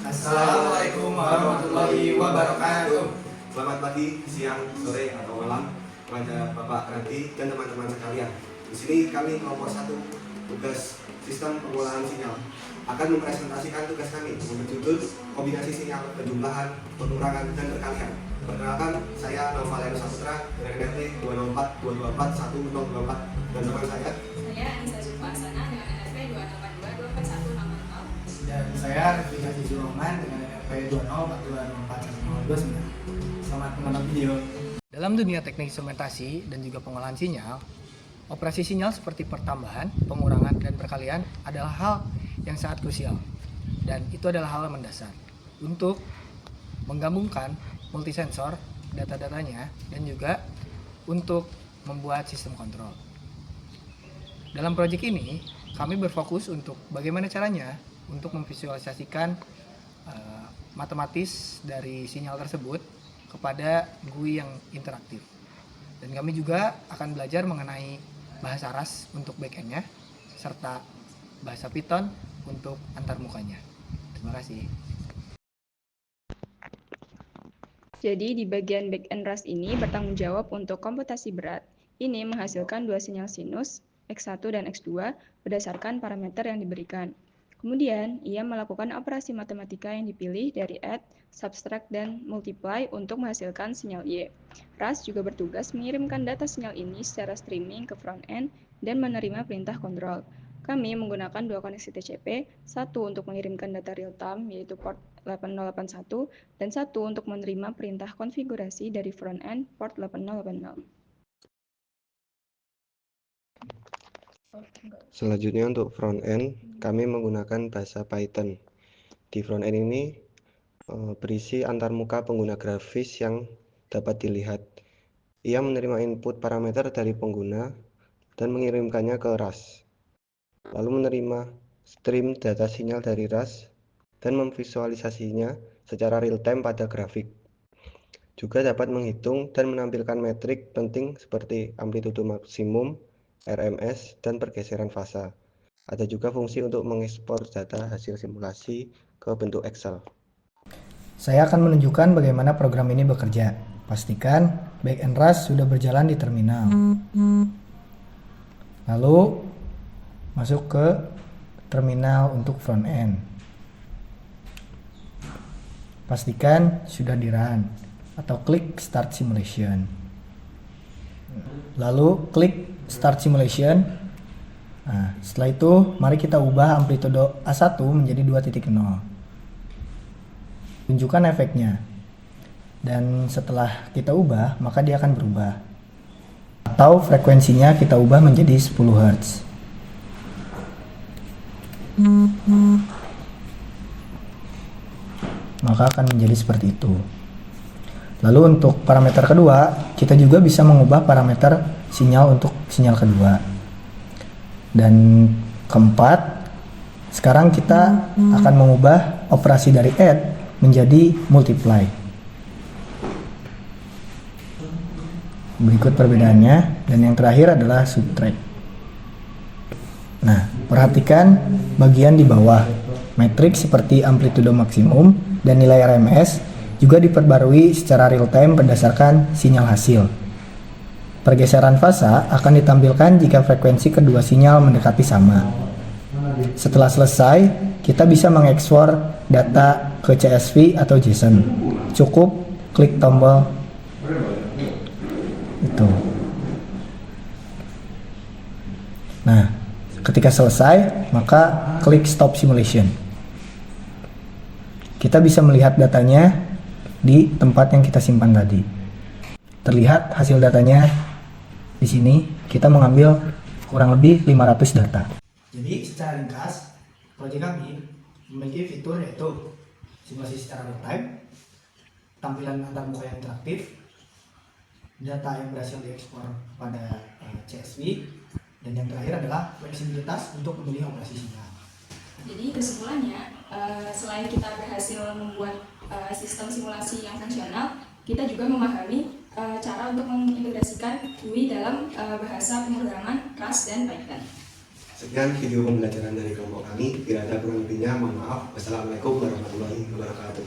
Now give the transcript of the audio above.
Assalamualaikum warahmatullahi wabarakatuh. Selamat pagi, siang, sore, atau malam kepada Bapak Ranti dan teman-teman sekalian. Di sini kami kelompok 1 tugas sistem pengolahan sinyal akan mempresentasikan tugas kami berjudul kombinasi sinyal, penjumlahan, pengurangan, dan perkalian. Perkenalkan, saya Novalero Saputra dengan NRT 204 224 1024 dan teman saya. Saya Anissa Zulfasana dengan NRP 282 241 Dan saya Raffi Zulrohman dengan NRP 2042241029. Selamat menonton video. Dalam dunia teknik instrumentasi dan juga pengolahan sinyal, operasi sinyal seperti pertambahan, pengurangan, dan perkalian adalah hal yang sangat krusial. Dan itu adalah hal yang mendasar untuk menggabungkan multisensor data-datanya dan juga untuk membuat sistem kontrol. Dalam proyek ini, kami berfokus untuk bagaimana caranya untuk memvisualisasikan matematis dari sinyal tersebut kepada GUI yang interaktif. Dan kami juga akan belajar mengenai bahasa RAS untuk backend-nya serta bahasa Python untuk antarmukanya. Terima kasih. Jadi di bagian backend RAS ini bertanggung jawab untuk komputasi berat. Ini menghasilkan dua sinyal sinus, X1 dan X2, berdasarkan parameter yang diberikan. Kemudian, ia melakukan operasi matematika yang dipilih dari add, subtract, dan multiply untuk menghasilkan sinyal Y. RAS juga bertugas mengirimkan data sinyal ini secara streaming ke front-end dan menerima perintah kontrol. Kami menggunakan dua koneksi TCP, satu untuk mengirimkan data real-time yaitu port 8081 dan satu untuk menerima perintah konfigurasi dari front-end port 8080. Selanjutnya untuk front-end, kami menggunakan bahasa Python. Di front-end ini berisi antarmuka pengguna grafis yang dapat dilihat. Ia menerima input parameter dari pengguna dan mengirimkannya ke RAS. Lalu menerima stream data sinyal dari RAS dan memvisualisasinya secara real-time pada grafik. Juga dapat menghitung dan menampilkan metrik penting seperti amplitudo maksimum, RMS, dan pergeseran fasa. Ada juga fungsi untuk mengekspor data hasil simulasi ke bentuk Excel. Saya akan menunjukkan bagaimana program ini bekerja. Pastikan backend RAS sudah berjalan di terminal. Lalu masuk ke terminal untuk front end. Pastikan sudah di run atau klik start simulation. Lalu klik start simulation. Nah, setelah itu mari kita ubah amplitudo A1 menjadi 2.0. Tunjukkan efeknya. Dan setelah kita ubah, maka dia akan berubah. Atau frekuensinya kita ubah menjadi 10 Hz. Maka akan menjadi seperti itu. Lalu untuk parameter kedua, kita juga bisa mengubah parameter sinyal untuk sinyal kedua. Dan keempat, sekarang kita akan mengubah operasi dari add menjadi multiply. Berikut perbedaannya, dan yang terakhir adalah subtract. Nah, perhatikan bagian di bawah. Metrik seperti amplitudo maksimum dan nilai RMS juga diperbarui secara real time berdasarkan sinyal hasil. Pergeseran fasa akan ditampilkan jika frekuensi kedua sinyal mendekati sama. Setelah selesai, kita bisa mengekspor data ke CSV atau JSON. Cukup klik tombol itu. Nah, ketika selesai, maka klik stop simulation. Kita bisa melihat datanya di tempat yang kita simpan tadi. Terlihat hasil datanya di sini. Kita mengambil kurang lebih 500 data. Jadi secara ringkas, proyek kami memiliki fitur yaitu simulasi secara real time, tampilan antarmuka yang interaktif, data yang berhasil diekspor pada CSV, dan yang terakhir adalah fleksibilitas untuk memilih operasi sinyal. Jadi kesimpulannya, selain kita berhasil membuat sistem simulasi yang fungsional, kita juga memahami cara untuk mengintegrasikan GUI dalam bahasa pemrograman RAS dan Python. Sekian video pembelajaran dari kelompok kami. Bila ada kurang lebihnya, mohon maaf. Wassalamualaikum warahmatullahi wabarakatuh.